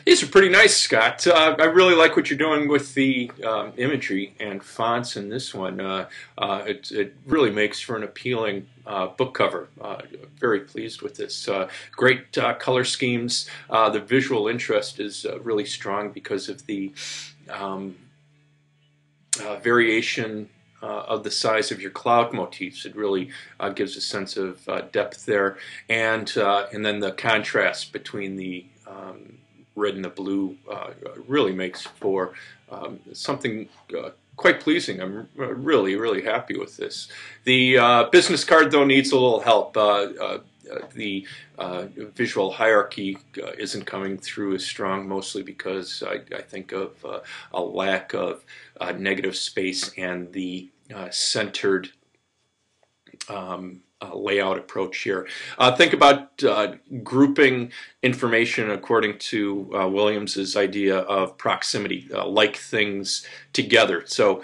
These are pretty nice, Scott. I really like what you're doing with the imagery and fonts in this one. It really makes for an appealing book cover. Very pleased with this. Great color schemes. The visual interest is really strong because of the um, variation of the size of your cloud motifs. It really gives a sense of depth there, and then the contrast between the red and the blue really makes for something quite pleasing. I'm really happy with this. The business card, though, needs a little help. The visual hierarchy isn't coming through as strong, mostly because I think of a lack of negative space and the centered layout approach here. Think about grouping information according to Williams's idea of proximity, like things together. So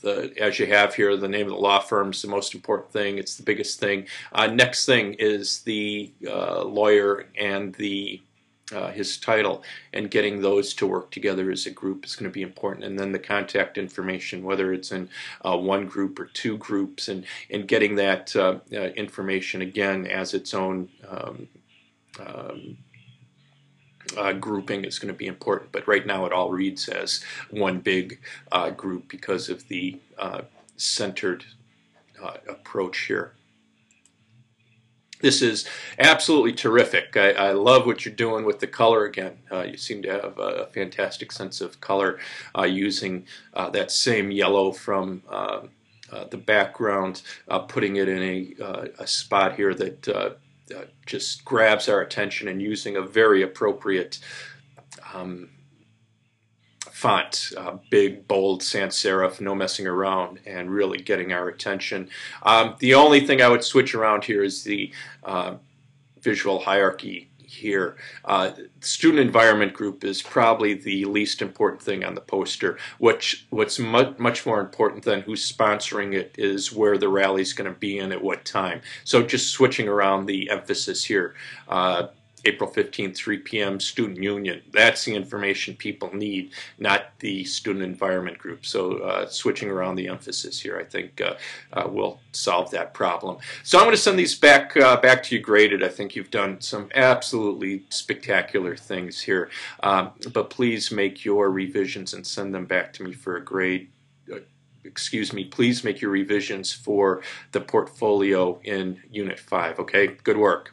as you have here, the name of the law firm is the most important thing. It's the biggest thing. Next thing is the lawyer and the his title, and getting those to work together as a group is going to be important. And then the contact information, whether it's in one group or two groups, and getting that information again as its own grouping is going to be important. But right now it all reads as one big group because of the centered approach here. This is absolutely terrific. I love what you're doing with the color again. You seem to have a fantastic sense of color using that same yellow from the background, putting it in a spot here that just grabs our attention, and using a very appropriate font, big, bold, sans serif, no messing around, and really getting our attention. The only thing I would switch around here is the visual hierarchy here. Student environment group is probably the least important thing on the poster. What's much more important than who's sponsoring it is where the rally is going to be and at what time. So just switching around the emphasis here. April 15th, 3 p.m., Student Union. That's the information people need, not the student environment group. So switching around the emphasis here, I think, will solve that problem. So I'm going to send these back to you graded. I think you've done some absolutely spectacular things here. But please make your revisions and send them back to me for a grade. Excuse me, please make your revisions for the portfolio in Unit 5, okay? Good work.